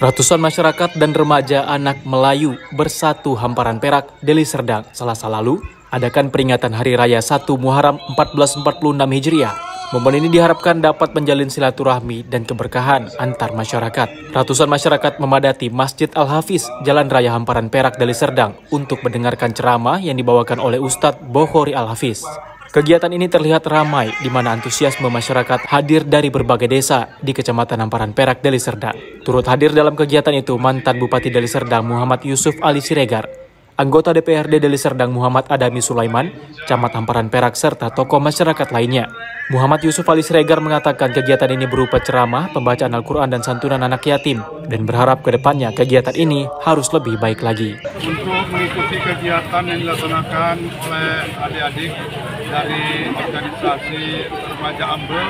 Ratusan masyarakat dan remaja anak Melayu bersatu hamparan Perak, Deli Serdang, Selasa lalu, adakan peringatan Hari Raya 1 Muharram 1446 Hijriah. Momen ini diharapkan dapat menjalin silaturahmi dan keberkahan antar masyarakat. Ratusan masyarakat memadati Masjid Al-Hafiz, Jalan Raya Hamparan Perak, Deli Serdang, untuk mendengarkan ceramah yang dibawakan oleh Ustadz Bokhori Al-Hafiz. Kegiatan ini terlihat ramai, di mana antusiasme masyarakat hadir dari berbagai desa di Kecamatan Hamparan Perak, Deli Serdang. Turut hadir dalam kegiatan itu mantan Bupati Deli Serdang Muhammad Yusuf Ali Siregar, anggota DPRD Deli Serdang Muhammad Adami Sulaiman, Camat Hamparan Perak, serta tokoh masyarakat lainnya. Muhammad Yusuf Ali Siregar mengatakan kegiatan ini berupa ceramah, pembacaan Al-Quran dan santunan anak yatim, dan berharap ke depannya kegiatan ini harus lebih baik lagi. Untuk mengikuti kegiatan yang dilaksanakan oleh adik-adik dari organisasi Remaja Ambel,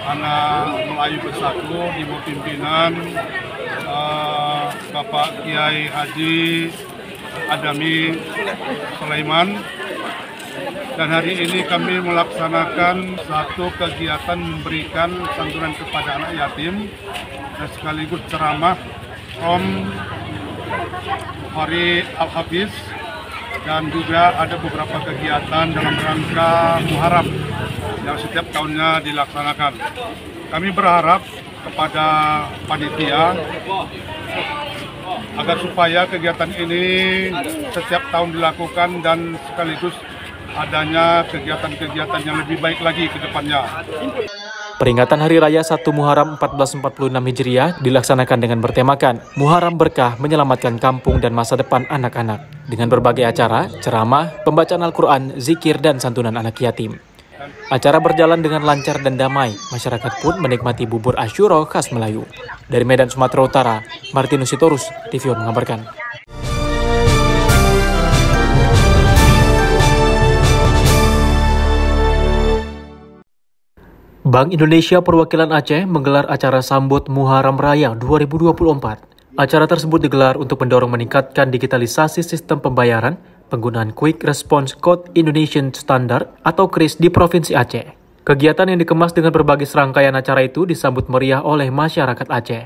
Anak Melayu Bersatu, di bawah pimpinan Bapak Kiai Haji Adami Sulaiman. Dan hari ini kami melaksanakan satu kegiatan memberikan santunan kepada anak yatim dan sekaligus ceramah Om Bokhori Al-Hafiz, dan juga ada beberapa kegiatan dalam rangka Muharram yang setiap tahunnya dilaksanakan. Kami berharap kepada panitia agar supaya kegiatan ini setiap tahun dilakukan dan sekaligus adanya kegiatan-kegiatan yang lebih baik lagi ke depannya. Peringatan Hari Raya 1 Muharram 1446 Hijriah dilaksanakan dengan bertemakan Muharram Berkah Menyelamatkan Kampung dan Masa Depan Anak-anak, dengan berbagai acara, ceramah, pembacaan Al-Quran, zikir, dan santunan anak yatim. Acara berjalan dengan lancar dan damai, masyarakat pun menikmati bubur Asyura khas Melayu. Dari Medan, Sumatera Utara, Martinus Sitorus, TV One mengabarkan. Bank Indonesia Perwakilan Aceh menggelar acara sambut Muharram Raya 2024. Acara tersebut digelar untuk mendorong meningkatkan digitalisasi sistem pembayaran, penggunaan Quick Response Code Indonesian Standard atau KRIS di Provinsi Aceh. Kegiatan yang dikemas dengan berbagai serangkaian acara itu disambut meriah oleh masyarakat Aceh.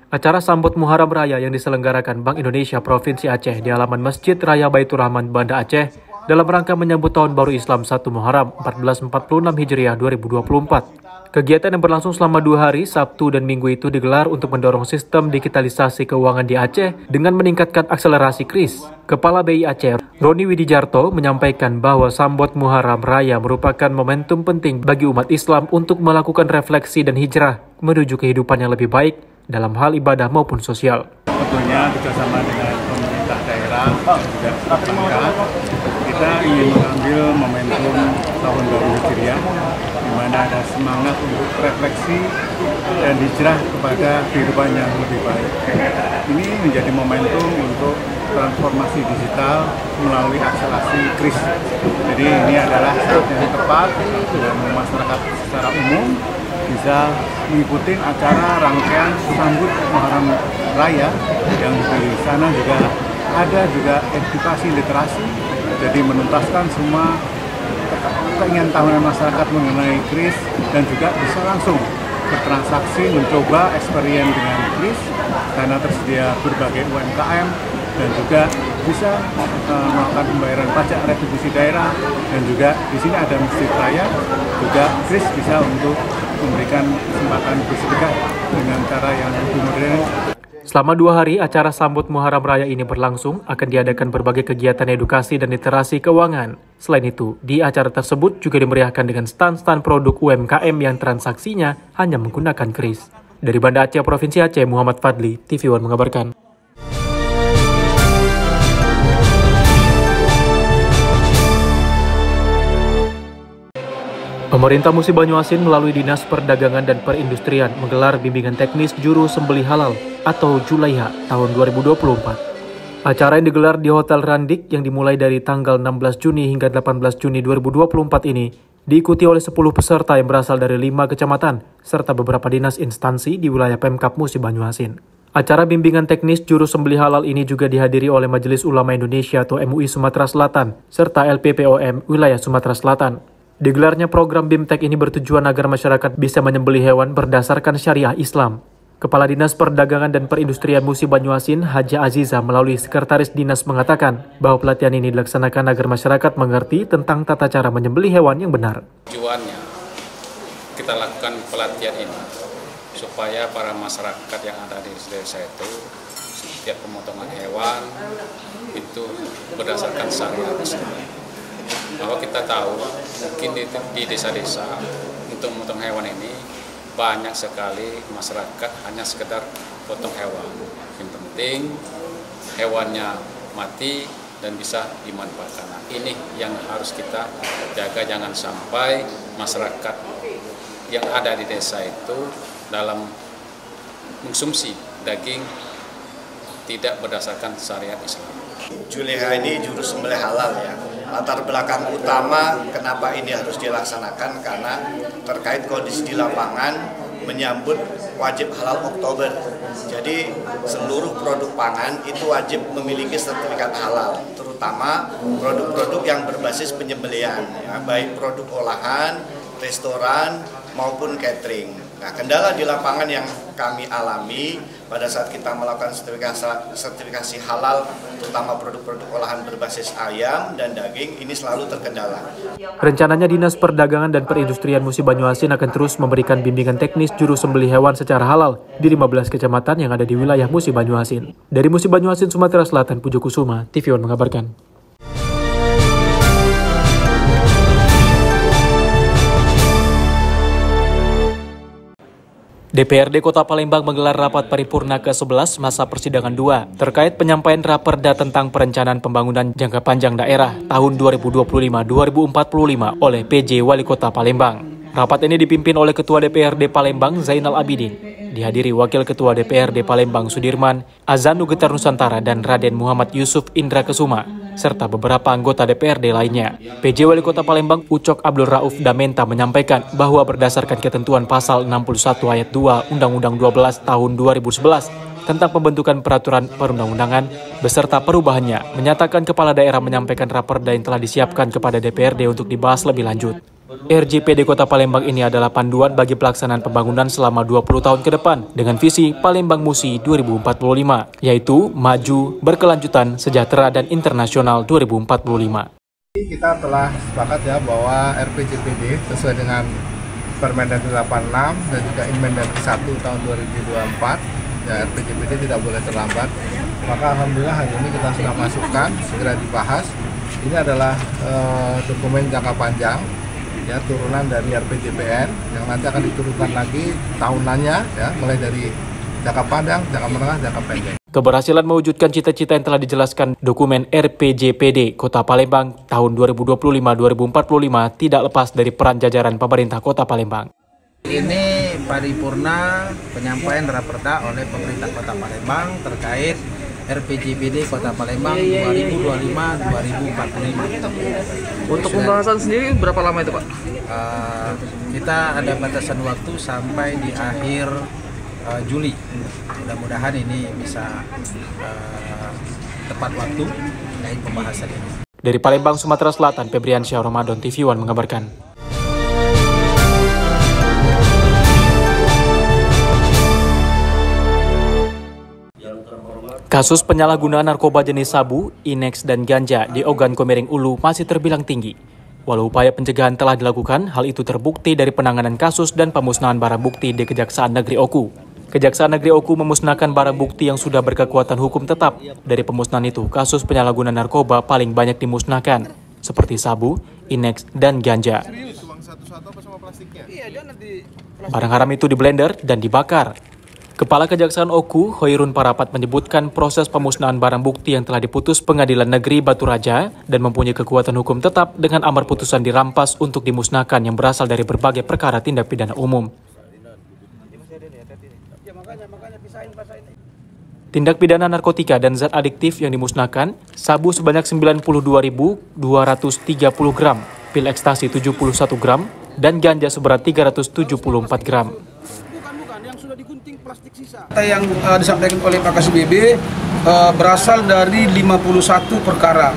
Acara sambut Muharram Raya yang diselenggarakan Bank Indonesia Provinsi Aceh di halaman Masjid Raya Baitur Rahman, Banda Aceh, dalam rangka menyambut Tahun Baru Islam 1 Muharram 1446 Hijriah 2024. Kegiatan yang berlangsung selama 2 hari, Sabtu dan Minggu itu digelar untuk mendorong sistem digitalisasi keuangan di Aceh dengan meningkatkan akselerasi KRIS. Kepala BI Aceh, Roni Widijarto, menyampaikan bahwa sambut Muharram Raya merupakan momentum penting bagi umat Islam untuk melakukan refleksi dan hijrah menuju kehidupan yang lebih baik dalam hal ibadah maupun sosial. Tentunya bersama dengan pemerintah daerah dan juga perbankan, kita ingin mengambil momentum Tahun Baru Hijriah, di mana ada semangat untuk refleksi dan hijrah kepada kehidupan yang lebih baik. Ini menjadi momentum untuk transformasi digital melalui akselerasi KRIS. Jadi ini adalah saat yang tepat dan masyarakat secara umum bisa mengikuti acara rangkaian sambut Muharram Raya yang di sana juga ada edukasi literasi, jadi menuntaskan semua keinginan tahunan masyarakat mengenai KRIS dan juga bisa langsung bertransaksi, mencoba experience dengan KRIS karena tersedia berbagai UMKM dan juga bisa melakukan pembayaran pajak retribusi daerah, dan juga di sini ada masjid raya juga KRIS bisa untuk memberikan kesempatan bersedekah dengan cara yang lebih modern. Selama 2 hari, acara sambut Muharram Raya ini berlangsung, akan diadakan berbagai kegiatan edukasi dan literasi keuangan. Selain itu, di acara tersebut juga dimeriahkan dengan stand-stand produk UMKM yang transaksinya hanya menggunakan KRIS. Dari Banda Aceh, Provinsi Aceh, Muhammad Fadli, TV One mengabarkan. Pemerintah Musi Banyuasin melalui Dinas Perdagangan dan Perindustrian menggelar bimbingan teknis juru sembelih halal atau Julaiha tahun 2024. Acara yang digelar di Hotel Randik yang dimulai dari tanggal 16 Juni hingga 18 Juni 2024 ini diikuti oleh 10 peserta yang berasal dari 5 kecamatan serta beberapa dinas instansi di wilayah Pemkab Musi Banyuasin. Acara bimbingan teknis juru sembelih halal ini juga dihadiri oleh Majelis Ulama Indonesia atau MUI Sumatera Selatan serta LPPOM wilayah Sumatera Selatan. Digelarnya program BIMTEK ini bertujuan agar masyarakat bisa menyembelih hewan berdasarkan syariah Islam. Kepala Dinas Perdagangan dan Perindustrian Musi Banyuasin, Haja Aziza, melalui Sekretaris Dinas mengatakan bahwa pelatihan ini dilaksanakan agar masyarakat mengerti tentang tata cara menyembelih hewan yang benar. Tujuannya kita lakukan pelatihan ini supaya para masyarakat yang ada di desa itu setiap pemotongan hewan itu berdasarkan syariat Islam. Bahwa kita tahu mungkin di desa-desa untuk memotong hewan ini banyak sekali masyarakat hanya sekedar potong hewan. Yang penting hewannya mati dan bisa dimanfaatkan. Nah, ini yang harus kita jaga, jangan sampai masyarakat yang ada di desa itu dalam mengkonsumsi daging tidak berdasarkan syariat Islam. Juleha ini juru sembelih halal ya. Latar belakang utama kenapa ini harus dilaksanakan karena terkait kondisi di lapangan menyambut wajib halal Oktober. Jadi seluruh produk pangan itu wajib memiliki sertifikat halal, terutama produk-produk yang berbasis penyembelihan, ya, baik produk olahan, restoran maupun catering. Nah, kendala di lapangan yang kami alami pada saat kita melakukan sertifikasi halal, terutama produk-produk olahan berbasis ayam dan daging, ini selalu terkendala. Rencananya Dinas Perdagangan dan Perindustrian Musi Banyuasin akan terus memberikan bimbingan teknis juru sembelih hewan secara halal di 15 kecamatan yang ada di wilayah Musi Banyuasin. Dari Musi Banyuasin, Sumatera Selatan, Pujo Kusuma, TV One mengabarkan. DPRD Kota Palembang menggelar rapat paripurna ke-11 masa persidangan 2 terkait penyampaian Raperda tentang perencanaan pembangunan jangka panjang daerah tahun 2025-2045 oleh PJ Wali Kota Palembang. Rapat ini dipimpin oleh Ketua DPRD Palembang Zainal Abidin, dihadiri Wakil Ketua DPRD Palembang Sudirman, Azanu Getar Nusantara dan Raden Muhammad Yusuf Indra Kesuma, serta beberapa anggota DPRD lainnya. PJ Wali Kota Palembang Ucok Abdul Rauf Damenta menyampaikan bahwa berdasarkan ketentuan pasal 61 ayat 2 Undang-Undang 12 tahun 2011 tentang pembentukan peraturan perundang-undangan beserta perubahannya, menyatakan kepala daerah menyampaikan raperda yang telah disiapkan kepada DPRD untuk dibahas lebih lanjut. RJPD Kota Palembang ini adalah panduan bagi pelaksanaan pembangunan selama 20 tahun ke depan dengan visi Palembang Musi 2045, yaitu maju, berkelanjutan, sejahtera, dan internasional 2045. Kita telah sepakat ya bahwa RPJPD sesuai dengan Permendagri 86 dan juga Inmendagri 1 tahun 2024, ya RPJPD tidak boleh terlambat. Maka alhamdulillah hari ini kita sudah masukkan, segera dibahas. Ini adalah dokumen jangka panjang, ya turunan dari RPJPN yang nanti akan diturunkan lagi tahunannya, ya mulai dari jangka panjang, jangka menengah, jangka pendek. Keberhasilan mewujudkan cita-cita yang telah dijelaskan dokumen RPJPD Kota Palembang tahun 2025-2045 tidak lepas dari peran jajaran pemerintah Kota Palembang. Ini paripurna penyampaian raperda oleh pemerintah Kota Palembang terkait RPJPD Kota Palembang 2025-2045. Untuk pembahasan sendiri berapa lama itu Pak? Kita ada batasan waktu sampai di akhir Juli. Mudah-mudahan ini bisa tepat waktu terkait pembahasan ini. Dari Palembang, Sumatera Selatan, Febriansyah Ramadan, TV One mengabarkan. Kasus penyalahgunaan narkoba jenis sabu, ineks, dan ganja di Ogan Komering Ulu masih terbilang tinggi. Walau upaya pencegahan telah dilakukan, hal itu terbukti dari penanganan kasus dan pemusnahan barang bukti di Kejaksaan Negeri Oku. Kejaksaan Negeri Oku memusnahkan barang bukti yang sudah berkekuatan hukum tetap. Dari pemusnahan itu, kasus penyalahgunaan narkoba paling banyak dimusnahkan, seperti sabu, ineks, dan ganja. Barang haram itu diblender dan dibakar. Kepala Kejaksaan Oku, Hoirun Parapat menyebutkan proses pemusnahan barang bukti yang telah diputus Pengadilan Negeri Batu Raja dan mempunyai kekuatan hukum tetap dengan amar putusan dirampas untuk dimusnahkan yang berasal dari berbagai perkara tindak pidana umum. Tindak pidana narkotika dan zat adiktif yang dimusnahkan, sabu sebanyak 92.230 gram, pil ekstasi 71 gram, dan ganja seberat 374 gram. Data yang disampaikan oleh Pak Kasubebe berasal dari 51 perkara,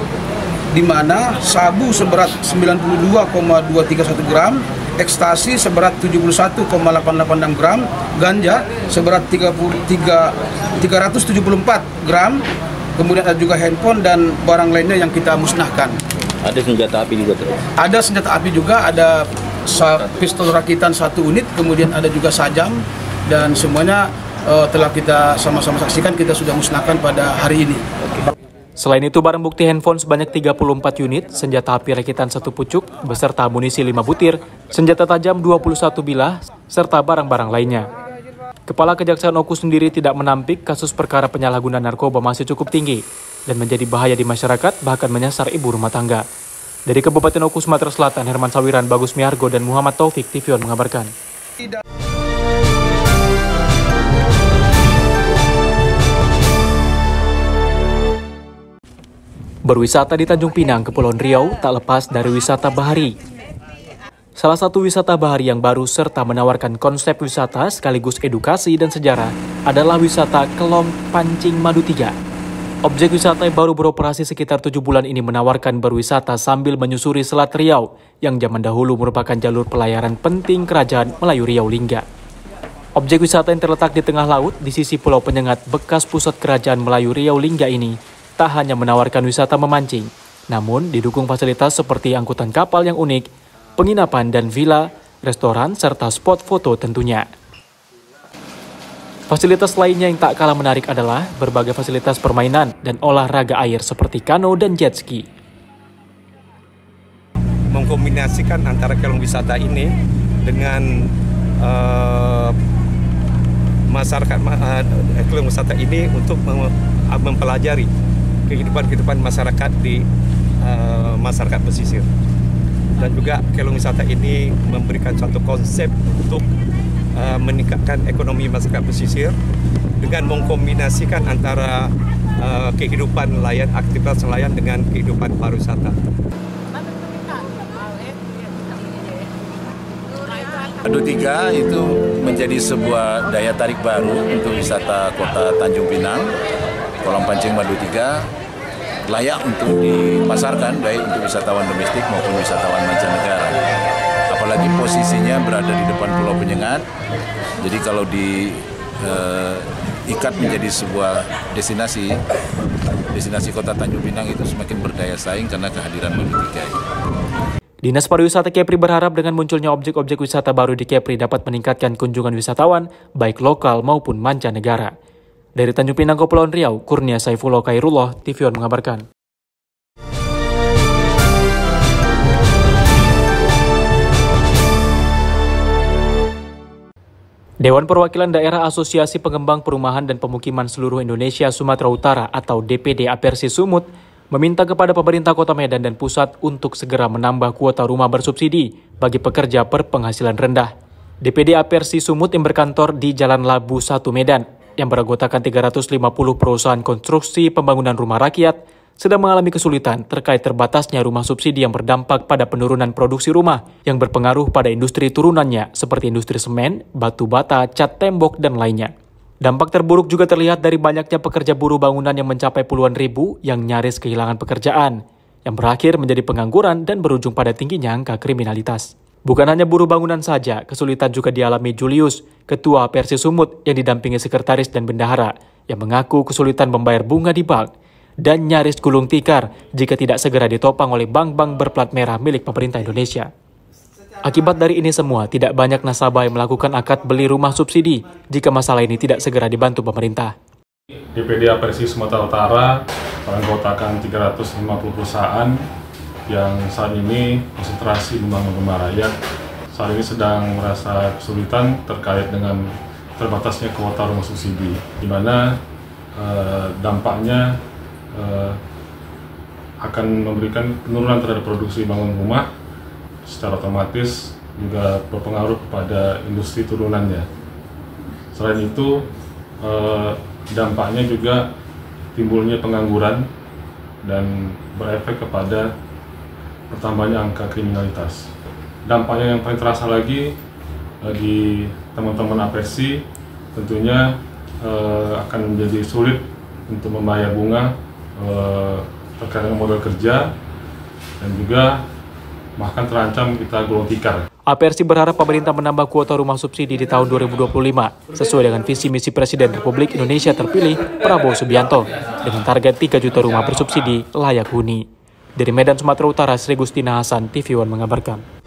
di mana sabu seberat 92,231 gram, ekstasi seberat 71,886 gram, ganja seberat 374 gram, kemudian ada juga handphone dan barang lainnya yang kita musnahkan. Ada senjata api juga terus? Ada senjata api juga, ada pistol rakitan 1 unit, kemudian ada juga sajam, dan semuanya telah kita sama-sama saksikan, kita sudah musnahkan pada hari ini. Selain itu, barang bukti handphone sebanyak 34 unit, senjata api rakitan 1 pucuk, beserta amunisi 5 butir, senjata tajam 21 bilah, serta barang-barang lainnya. Kepala Kejaksaan Oku sendiri tidak menampik kasus perkara penyalahgunaan narkoba masih cukup tinggi dan menjadi bahaya di masyarakat, bahkan menyasar ibu rumah tangga. Dari Kabupaten Oku, Sumatera Selatan, Herman Sawiran, Bagus Miargo, dan Muhammad Taufik, TVON mengabarkan. Berwisata di Tanjung Pinang, Kepulauan Riau tak lepas dari wisata bahari. Salah satu wisata bahari yang baru serta menawarkan konsep wisata sekaligus edukasi dan sejarah adalah wisata Kelong Pancing Madu 3. Objek wisata yang baru beroperasi sekitar 7 bulan ini menawarkan berwisata sambil menyusuri Selat Riau yang zaman dahulu merupakan jalur pelayaran penting Kerajaan Melayu Riau Lingga. Objek wisata yang terletak di tengah laut di sisi Pulau Penyengat bekas pusat Kerajaan Melayu Riau Lingga ini tak hanya menawarkan wisata memancing, namun didukung fasilitas seperti angkutan kapal yang unik, penginapan dan villa, restoran, serta spot foto tentunya. Fasilitas lainnya yang tak kalah menarik adalah berbagai fasilitas permainan dan olahraga air seperti kano dan jet ski. Mengkombinasikan antara kelong wisata ini dengan masyarakat kelong wisata ini untuk mempelajari kehidupan masyarakat di masyarakat pesisir, dan juga kelong wisata ini memberikan suatu konsep untuk meningkatkan ekonomi masyarakat pesisir dengan mengkombinasikan antara kehidupan nelayan, aktivitas nelayan dengan kehidupan pariwisata. Madu 3 itu menjadi sebuah daya tarik baru untuk wisata kota Tanjung Pinang. Kolam pancing Madu 3 layak untuk dipasarkan baik untuk wisatawan domestik maupun wisatawan mancanegara. Apalagi posisinya berada di depan Pulau Penyengat. Jadi kalau diikat menjadi sebuah destinasi kota Tanjung Pinang itu semakin berdaya saing karena kehadiran Madu 3 ini. Dinas Pariwisata Kepri berharap dengan munculnya objek-objek wisata baru di Kepri dapat meningkatkan kunjungan wisatawan baik lokal maupun mancanegara. Dari Tanjung Pinang, Kepulauan Riau, Kurnia Saifullah Khairullah, TVON mengabarkan. Dewan Perwakilan Daerah Asosiasi Pengembang Perumahan dan Pemukiman Seluruh Indonesia Sumatera Utara atau DPD Apersi Sumut meminta kepada pemerintah Kota Medan dan pusat untuk segera menambah kuota rumah bersubsidi bagi pekerja berpenghasilan rendah. DPD Apersi Sumut yang berkantor di Jalan Labu 1 Medan yang beranggotakan 350 perusahaan konstruksi pembangunan rumah rakyat sedang mengalami kesulitan terkait terbatasnya rumah subsidi yang berdampak pada penurunan produksi rumah yang berpengaruh pada industri turunannya seperti industri semen, batu bata, cat tembok, dan lainnya. Dampak terburuk juga terlihat dari banyaknya pekerja buruh bangunan yang mencapai puluhan ribu yang nyaris kehilangan pekerjaan, yang berakhir menjadi pengangguran dan berujung pada tingginya angka kriminalitas. Bukan hanya buruh bangunan saja, kesulitan juga dialami Julius, Ketua Apersi Sumut yang didampingi sekretaris dan bendahara, yang mengaku kesulitan membayar bunga di bank dan nyaris gulung tikar jika tidak segera ditopang oleh bank-bank berplat merah milik pemerintah Indonesia. Akibat dari ini semua, tidak banyak nasabah yang melakukan akad beli rumah subsidi jika masalah ini tidak segera dibantu pemerintah. DPD Apersi Sumatera Utara beranggotakan 350 perusahaan yang saat ini konsentrasi membangun rumah rakyat. Saat ini sedang merasa kesulitan terkait dengan terbatasnya kuota rumah subsidi, di mana dampaknya akan memberikan penurunan terhadap produksi bangun rumah, secara otomatis juga berpengaruh kepada industri turunannya. Selain itu, dampaknya juga timbulnya pengangguran dan berefek kepada bertambahnya angka kriminalitas. Dampaknya yang paling terasa lagi bagi teman-teman Apersi tentunya akan menjadi sulit untuk membayar bunga terkait dengan modal kerja, dan juga bahkan terancam kita gulung tikar. APRC berharap pemerintah menambah kuota rumah subsidi di tahun 2025 sesuai dengan visi misi Presiden Republik Indonesia terpilih Prabowo Subianto dengan target 3 juta rumah bersubsidi layak huni. Dari Medan, Sumatera Utara, Sri Gustina Hasan, TV One mengabarkan.